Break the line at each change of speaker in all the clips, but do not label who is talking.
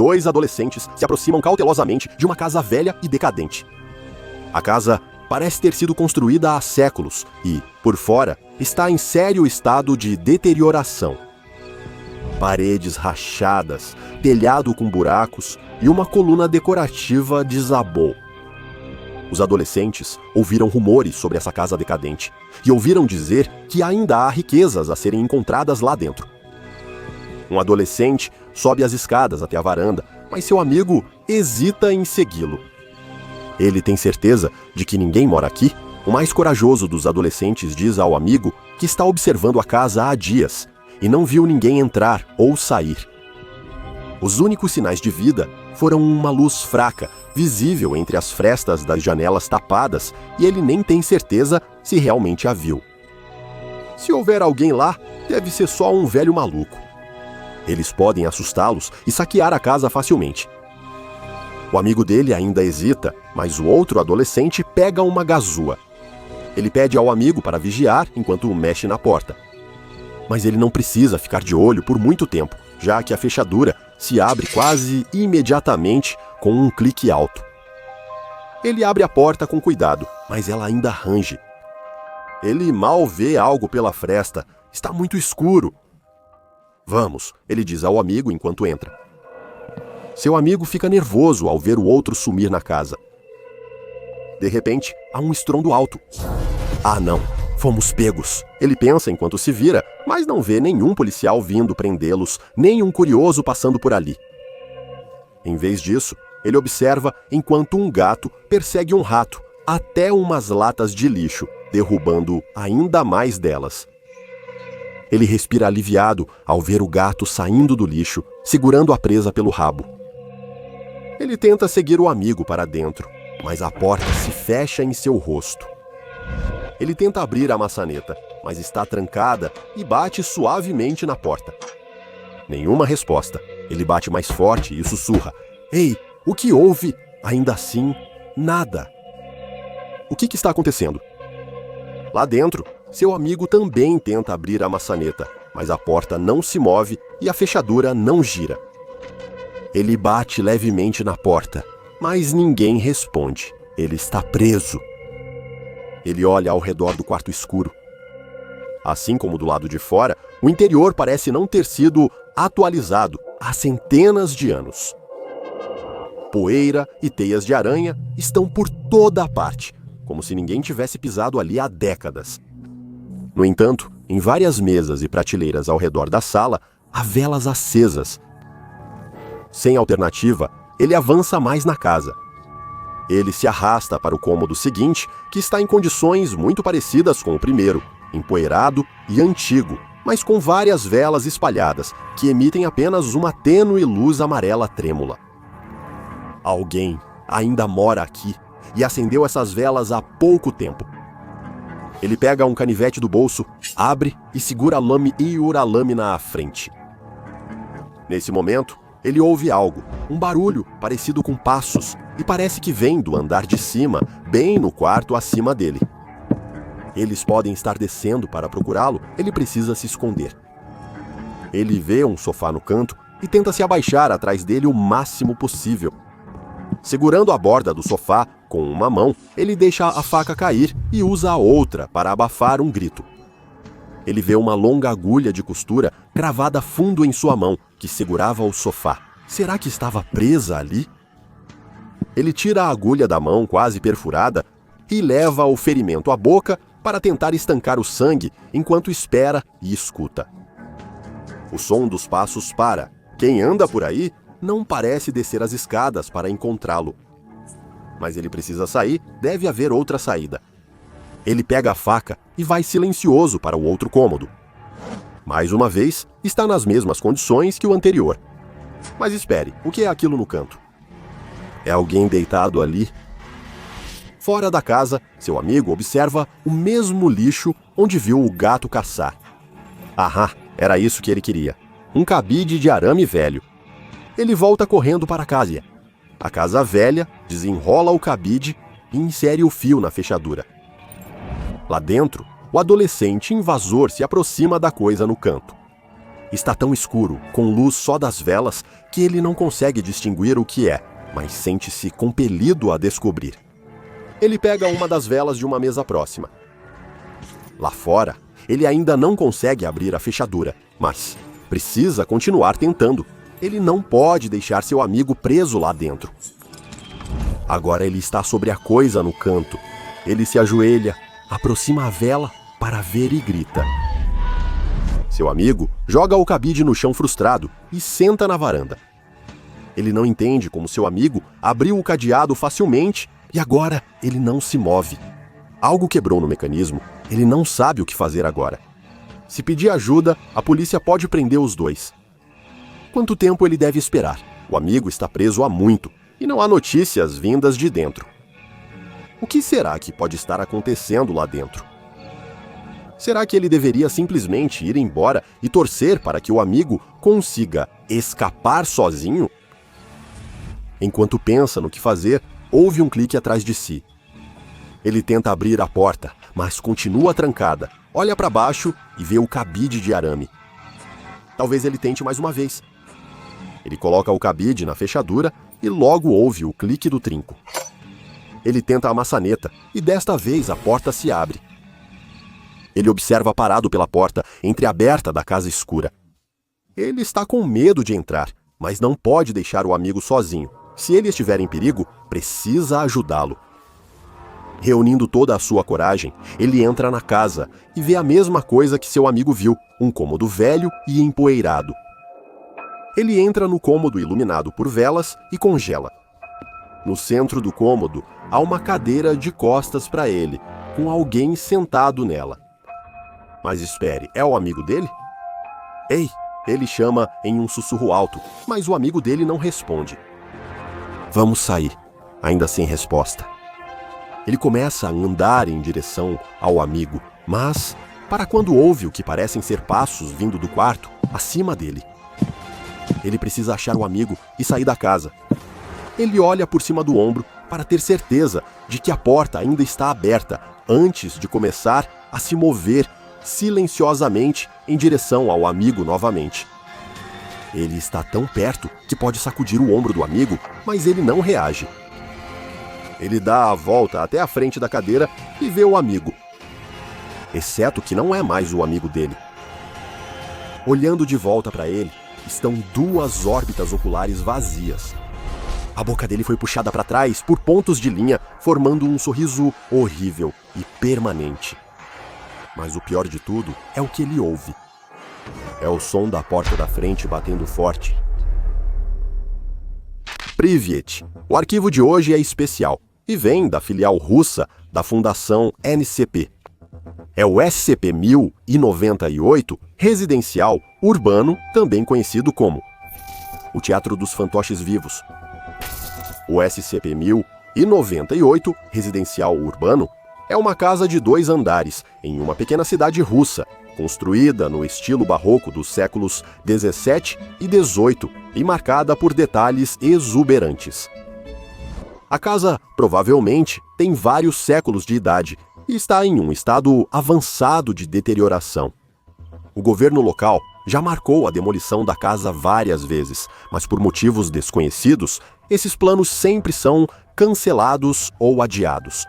dois adolescentes se aproximam cautelosamente de uma casa velha e decadente. A casa parece ter sido construída há séculos e, por fora, está em sério estado de deterioração. Paredes rachadas, telhado com buracos e uma coluna decorativa desabou. Os adolescentes ouviram rumores sobre essa casa decadente e ouviram dizer que ainda há riquezas a serem encontradas lá dentro. Um adolescente sobe as escadas até a varanda, mas seu amigo hesita em segui-lo. Ele tem certeza de que ninguém mora aqui. O mais corajoso dos adolescentes diz ao amigo que está observando a casa há dias e não viu ninguém entrar ou sair. Os únicos sinais de vida foram uma luz fraca, visível entre as frestas das janelas tapadas, e ele nem tem certeza se realmente a viu. Se houver alguém lá, deve ser só um velho maluco. Eles podem assustá-los e saquear a casa facilmente. O amigo dele ainda hesita, mas o outro adolescente pega uma gazua. Ele pede ao amigo para vigiar enquanto mexe na porta. Mas ele não precisa ficar de olho por muito tempo, já que a fechadura se abre quase imediatamente com um clique alto. Ele abre a porta com cuidado, mas ela ainda range. Ele mal vê algo pela fresta, está muito escuro. Vamos, ele diz ao amigo enquanto entra. Seu amigo fica nervoso ao ver o outro sumir na casa. De repente, há um estrondo alto. Ah, não! Fomos pegos! Ele pensa enquanto se vira, mas não vê nenhum policial vindo prendê-los, nem um curioso passando por ali. Em vez disso, ele observa enquanto um gato persegue um rato até umas latas de lixo, derrubando ainda mais delas. Ele respira aliviado ao ver o gato saindo do lixo, segurando a presa pelo rabo. Ele tenta seguir o amigo para dentro, mas a porta se fecha em seu rosto. Ele tenta abrir a maçaneta, mas está trancada e bate suavemente na porta. Nenhuma resposta. Ele bate mais forte e sussurra: "Ei, o que houve?" Ainda assim, nada. O que está acontecendo? Lá dentro, seu amigo também tenta abrir a maçaneta, mas a porta não se move e a fechadura não gira. Ele bate levemente na porta, mas ninguém responde. Ele está preso. Ele olha ao redor do quarto escuro. Assim como do lado de fora, o interior parece não ter sido atualizado há centenas de anos. Poeira e teias de aranha estão por toda a parte, como se ninguém tivesse pisado ali há décadas. No entanto, em várias mesas e prateleiras ao redor da sala, há velas acesas. Sem alternativa, ele avança mais na casa. Ele se arrasta para o cômodo seguinte, que está em condições muito parecidas com o primeiro, empoeirado e antigo, mas com várias velas espalhadas, que emitem apenas uma tênue luz amarela trêmula. Alguém ainda mora aqui e acendeu essas velas há pouco tempo. Ele pega um canivete do bolso, abre e segura a lâmina à frente. Nesse momento, ele ouve algo, um barulho parecido com passos, e parece que vem do andar de cima, bem no quarto acima dele. Eles podem estar descendo para procurá-lo, ele precisa se esconder. Ele vê um sofá no canto e tenta se abaixar atrás dele o máximo possível. Segurando a borda do sofá com uma mão, ele deixa a faca cair e usa a outra para abafar um grito. Ele vê uma longa agulha de costura cravada fundo em sua mão, que segurava o sofá. Será que estava presa ali? Ele tira a agulha da mão quase perfurada e leva o ferimento à boca para tentar estancar o sangue enquanto espera e escuta. O som dos passos para. Quem anda por aí não parece descer as escadas para encontrá-lo. Mas ele precisa sair, deve haver outra saída. Ele pega a faca e vai silencioso para o outro cômodo. Mais uma vez, está nas mesmas condições que o anterior. Mas espere, o que é aquilo no canto? É alguém deitado ali? Fora da casa, seu amigo observa o mesmo lixo onde viu o gato caçar. Ahá, era isso que ele queria. Um cabide de arame velho. Ele volta correndo para a casa. A casa velha desenrola o cabide e insere o fio na fechadura. Lá dentro, o adolescente invasor se aproxima da coisa no canto. está tão escuro, com luz só das velas, que ele não consegue distinguir o que é, mas sente-se compelido a descobrir. Ele pega uma das velas de uma mesa próxima. Lá fora, ele ainda não consegue abrir a fechadura, mas precisa continuar tentando. Ele não pode deixar seu amigo preso lá dentro. Agora ele está sobre a coisa no canto. Ele se ajoelha, aproxima a vela para ver e grita. Seu amigo joga o cabide no chão frustrado e senta na varanda. Ele não entende como seu amigo abriu o cadeado facilmente e agora ele não se move. Algo quebrou no mecanismo, ele não sabe o que fazer agora. Se pedir ajuda, a polícia pode prender os dois. Quanto tempo ele deve esperar? O amigo está preso há muito e não há notícias vindas de dentro. O que será que pode estar acontecendo lá dentro? Será que ele deveria simplesmente ir embora e torcer para que o amigo consiga escapar sozinho? Enquanto pensa no que fazer, ouve um clique atrás de si. Ele tenta abrir a porta, mas continua trancada. Olha para baixo e vê o cabide de arame. Talvez ele tente mais uma vez. Ele coloca o cabide na fechadura e logo ouve o clique do trinco. Ele tenta a maçaneta e desta vez a porta se abre. Ele observa parado pela porta entreaberta da casa escura. Ele está com medo de entrar, mas não pode deixar o amigo sozinho. Se ele estiver em perigo, precisa ajudá-lo. Reunindo toda a sua coragem, ele entra na casa e vê a mesma coisa que seu amigo viu, um cômodo velho e empoeirado. Ele entra no cômodo iluminado por velas e congela. No centro do cômodo, há uma cadeira de costas para ele, com alguém sentado nela. Mas espere, é o amigo dele? Ei! Ele chama em um sussurro alto, mas o amigo dele não responde. Vamos sair, ainda sem resposta. Ele começa a andar em direção ao amigo, mas para quando ouve o que parecem ser passos vindo do quarto, acima dele. Ele precisa achar o amigo e sair da casa. Ele olha por cima do ombro para ter certeza de que a porta ainda está aberta antes de começar a se mover silenciosamente em direção ao amigo novamente. Ele está tão perto que pode sacudir o ombro do amigo, mas ele não reage. Ele dá a volta até a frente da cadeira e vê o amigo. Exceto que não é mais o amigo dele. Olhando de volta para ele, estão duas órbitas oculares vazias. A boca dele foi puxada para trás por pontos de linha, formando um sorriso horrível e permanente. Mas o pior de tudo é o que ele ouve. É o som da porta da frente batendo forte. Privyet. O arquivo de hoje é especial e vem da filial russa da Fundação NCP. É o SCP-1098 Residencial Urbano, também conhecido como o Teatro dos Fantoches Vivos. O SCP-1098 Residencial Urbano é uma casa de 2 andares em uma pequena cidade russa, construída no estilo barroco dos séculos 17 e 18 e marcada por detalhes exuberantes. A casa provavelmente tem vários séculos de idade e está em um estado avançado de deterioração. O governo local já marcou a demolição da casa várias vezes, mas por motivos desconhecidos, esses planos sempre são cancelados ou adiados.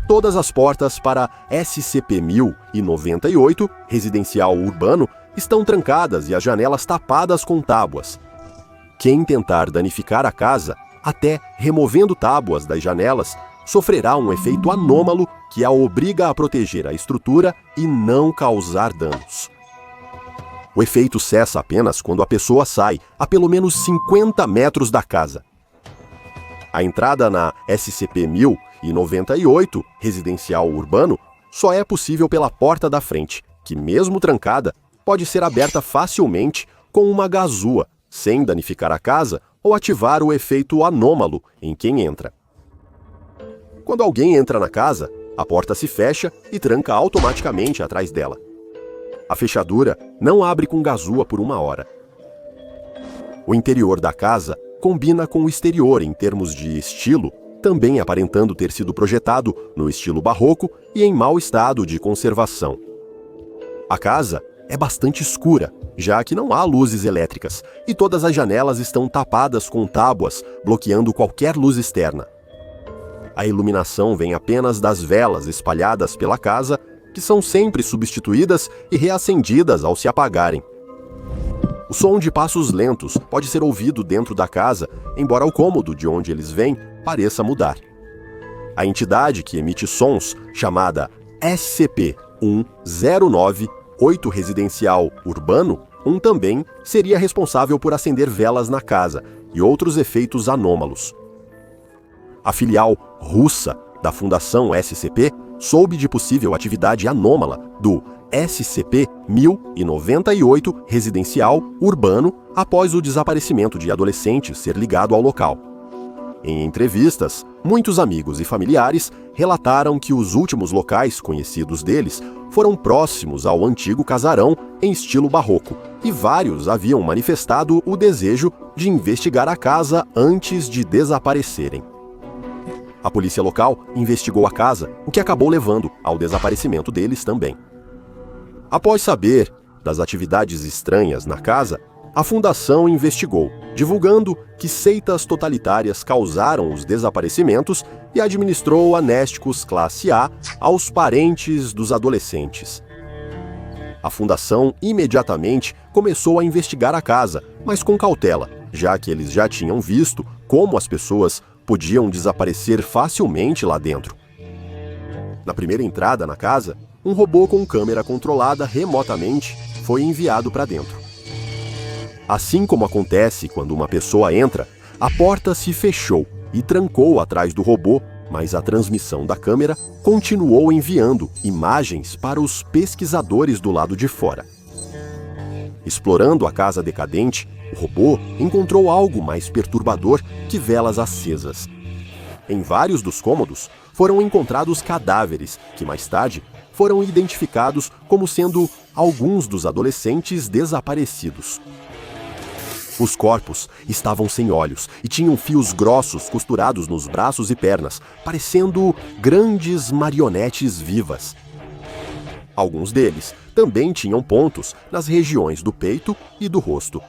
Todas as portas para SCP-1098, Residencial Urbano, estão trancadas e as janelas tapadas com tábuas. Quem tentar danificar a casa, até removendo tábuas das janelas, sofrerá um efeito anômalo que a obriga a proteger a estrutura e não causar danos. O efeito cessa apenas quando a pessoa sai a pelo menos 50 metros da casa. A entrada na SCP-1098, Residencial Urbano, só é possível pela porta da frente, que mesmo trancada, pode ser aberta facilmente com uma gazua, sem danificar a casa ou ativar o efeito anômalo em quem entra. Quando alguém entra na casa, a porta se fecha e tranca automaticamente atrás dela. A fechadura não abre com gazua por 1 hora. O interior da casa combina com o exterior em termos de estilo, também aparentando ter sido projetado no estilo barroco e em mau estado de conservação. A casa é bastante escura já que não há luzes elétricas e todas as janelas estão tapadas com tábuas, bloqueando qualquer luz externa. A iluminação vem apenas das velas espalhadas pela casa, que são sempre substituídas e reacendidas ao se apagarem. O som de passos lentos pode ser ouvido dentro da casa, embora o cômodo de onde eles vêm pareça mudar. A entidade que emite sons, chamada SCP-1098 Residencial Urbano, também seria responsável por acender velas na casa e outros efeitos anômalos. A filial russa da Fundação SCP soube de possível atividade anômala do SCP-1098 Residencial Urbano após o desaparecimento de adolescentes ser ligado ao local. Em entrevistas, muitos amigos e familiares relataram que os últimos locais conhecidos deles foram próximos ao antigo casarão em estilo barroco, e vários haviam manifestado o desejo de investigar a casa antes de desaparecerem. A polícia local investigou a casa, o que acabou levando ao desaparecimento deles também. Após saber das atividades estranhas na casa, a fundação investigou, divulgando que seitas totalitárias causaram os desaparecimentos e administrou anésticos classe A aos parentes dos adolescentes. A fundação imediatamente começou a investigar a casa, mas com cautela, já que eles já tinham visto como as pessoas podiam desaparecer facilmente lá dentro. Na primeira entrada na casa, um robô com câmera controlada remotamente foi enviado para dentro. Assim como acontece quando uma pessoa entra, a porta se fechou e trancou atrás do robô, mas a transmissão da câmera continuou enviando imagens para os pesquisadores do lado de fora. Explorando a casa decadente, o robô encontrou algo mais perturbador que velas acesas. Em vários dos cômodos foram encontrados cadáveres que mais tarde foram identificados como sendo alguns dos adolescentes desaparecidos. Os corpos estavam sem olhos e tinham fios grossos costurados nos braços e pernas, parecendo grandes marionetes vivas. Alguns deles também tinham pontos nas regiões do peito e do rosto.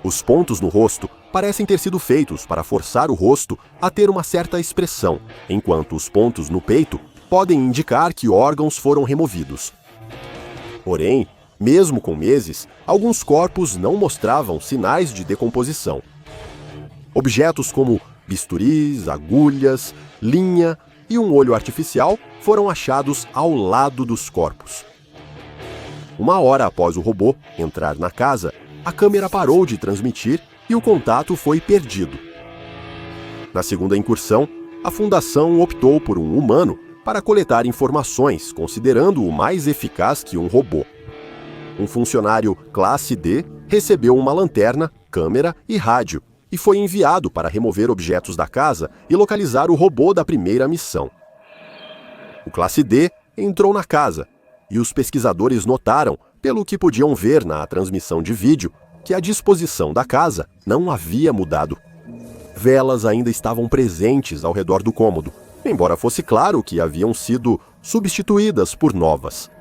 Os pontos no rosto parecem ter sido feitos para forçar o rosto a ter uma certa expressão, enquanto os pontos no peito podem indicar que órgãos foram removidos. Porém, mesmo com meses, alguns corpos não mostravam sinais de decomposição. Objetos como bisturis, agulhas, linha e um olho artificial foram achados ao lado dos corpos. Uma hora após o robô entrar na casa, a câmera parou de transmitir e o contato foi perdido. Na segunda incursão, a fundação optou por um humano para coletar informações, considerando-o mais eficaz que um robô. Um funcionário classe D recebeu uma lanterna, câmera e rádio e foi enviado para remover objetos da casa e localizar o robô da primeira missão. O classe D entrou na casa e os pesquisadores notaram, pelo que podiam ver na transmissão de vídeo, que a disposição da casa não havia mudado. Velas ainda estavam presentes ao redor do cômodo, embora fosse claro que haviam sido substituídas por novas.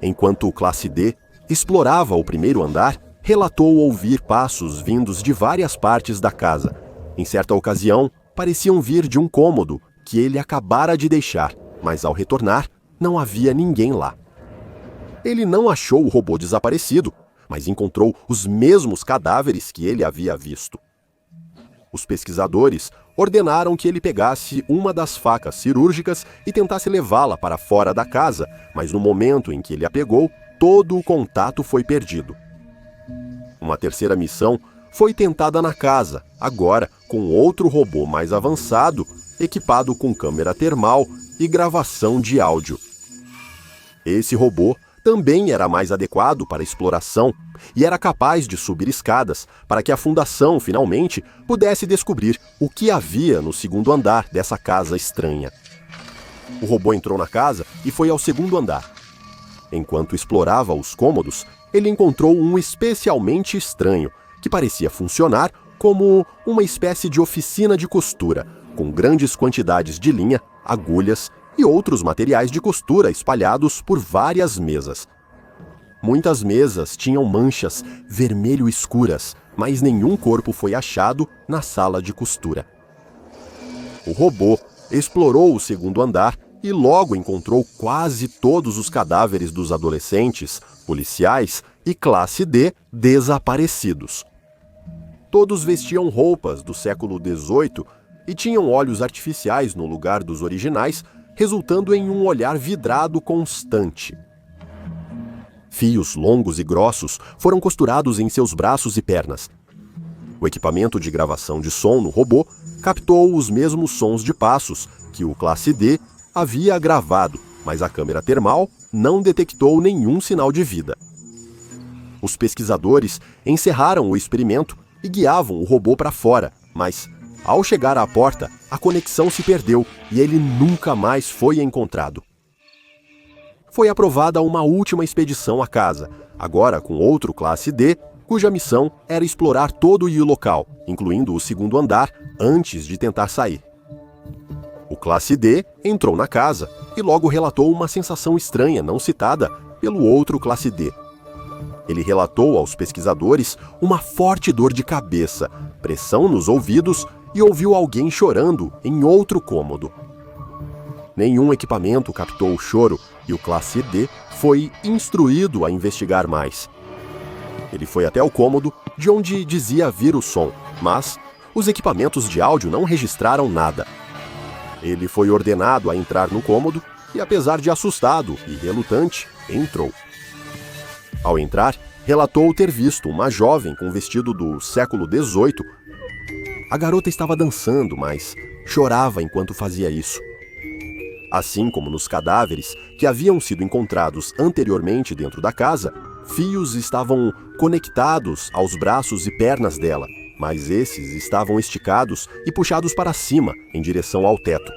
Enquanto o classe D explorava o primeiro andar, relatou ouvir passos vindos de várias partes da casa. Em certa ocasião, pareciam vir de um cômodo que ele acabara de deixar, mas ao retornar, não havia ninguém lá. Ele não achou o robô desaparecido, mas encontrou os mesmos cadáveres que ele havia visto. Os pesquisadores ordenaram que ele pegasse uma das facas cirúrgicas e tentasse levá-la para fora da casa, mas no momento em que ele a pegou, todo o contato foi perdido. Uma terceira missão foi tentada na casa, agora com outro robô mais avançado, equipado com câmera termal e gravação de áudio. Esse robô também era mais adequado para exploração e era capaz de subir escadas para que a fundação, finalmente, pudesse descobrir o que havia no segundo andar dessa casa estranha. O robô entrou na casa e foi ao segundo andar. Enquanto explorava os cômodos, ele encontrou um especialmente estranho, que parecia funcionar como uma espécie de oficina de costura, com grandes quantidades de linha, agulhas e outros materiais de costura espalhados por várias mesas. Muitas mesas tinham manchas vermelho escuras, mas nenhum corpo foi achado na sala de costura. O robô explorou o segundo andar e logo encontrou quase todos os cadáveres dos adolescentes, policiais e classe D desaparecidos. Todos vestiam roupas do século XVIII e tinham olhos artificiais no lugar dos originais, resultando em um olhar vidrado constante. Fios longos e grossos foram costurados em seus braços e pernas. O equipamento de gravação de som no robô captou os mesmos sons de passos que o classe D havia gravado, mas a câmera termal não detectou nenhum sinal de vida. Os pesquisadores encerraram o experimento e guiavam o robô para fora, mas, ao chegar à porta, a conexão se perdeu e ele nunca mais foi encontrado. Foi aprovada uma última expedição à casa, agora com outro classe D, cuja missão era explorar todo o local, incluindo o segundo andar, antes de tentar sair. O classe D entrou na casa e logo relatou uma sensação estranha não citada pelo outro classe D. Ele relatou aos pesquisadores uma forte dor de cabeça, pressão nos ouvidos e ouviu alguém chorando em outro cômodo. Nenhum equipamento captou o choro e o classe D foi instruído a investigar mais. Ele foi até o cômodo de onde dizia vir o som, mas os equipamentos de áudio não registraram nada. Ele foi ordenado a entrar no cômodo e, apesar de assustado e relutante, entrou. Ao entrar, relatou ter visto uma jovem com vestido do século XVIII. A garota estava dançando, mas chorava enquanto fazia isso. Assim como nos cadáveres que haviam sido encontrados anteriormente dentro da casa, fios estavam conectados aos braços e pernas dela, mas esses estavam esticados e puxados para cima, em direção ao teto.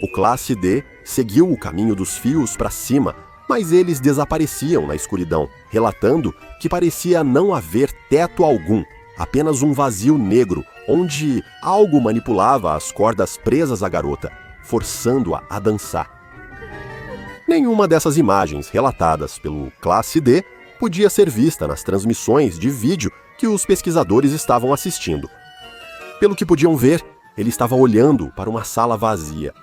O classe D seguiu o caminho dos fios para cima, mas eles desapareciam na escuridão, relatando que parecia não haver teto algum, apenas um vazio negro, onde algo manipulava as cordas presas à garota, forçando-a a dançar. Nenhuma dessas imagens relatadas pelo classe D podia ser vista nas transmissões de vídeo que os pesquisadores estavam assistindo. Pelo que podiam ver, ele estava olhando para uma sala vazia.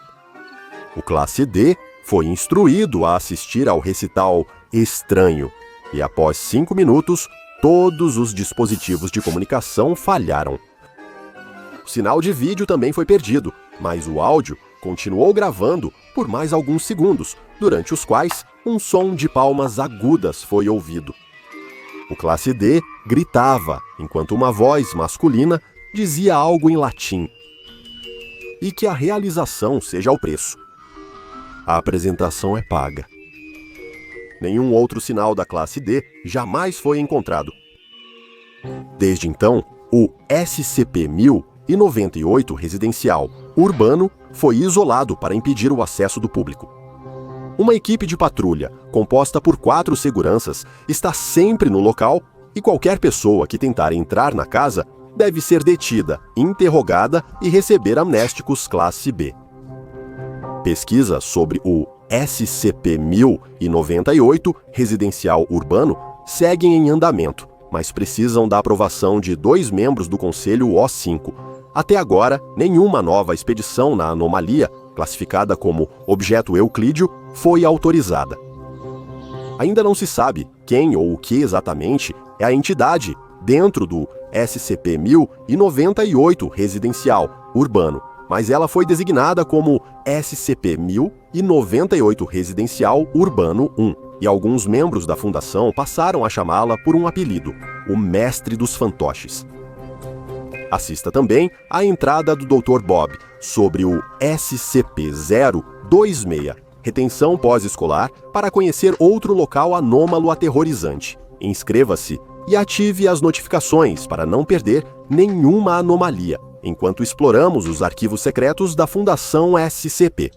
O classe D foi instruído a assistir ao recital estranho, e após 5 minutos, todos os dispositivos de comunicação falharam. O sinal de vídeo também foi perdido, mas o áudio continuou gravando por mais alguns segundos, durante os quais um som de palmas agudas foi ouvido. O classe D gritava, enquanto uma voz masculina dizia algo em latim. E que a realização seja o preço. A apresentação é paga. Nenhum outro sinal da classe D jamais foi encontrado. Desde então, o SCP-1098 residencial urbano foi isolado para impedir o acesso do público. Uma equipe de patrulha, composta por 4 seguranças, está sempre no local e qualquer pessoa que tentar entrar na casa deve ser detida, interrogada e receber amnésticos classe B. Pesquisas sobre o SCP-1098 residencial urbano seguem em andamento, mas precisam da aprovação de 2 membros do Conselho O5. Até agora, nenhuma nova expedição na anomalia, classificada como objeto euclídeo, foi autorizada. Ainda não se sabe quem ou o que exatamente é a entidade dentro do SCP-1098 residencial urbano, mas ela foi designada como SCP-1098 residencial urbano 1, e alguns membros da fundação passaram a chamá-la por um apelido, o Mestre dos Fantoches. Assista também à entrada do Dr. Bob sobre o SCP-026, retenção pós-escolar, para conhecer outro local anômalo aterrorizante. Inscreva-se e ative as notificações para não perder nenhuma anomalia, enquanto exploramos os arquivos secretos da Fundação SCP.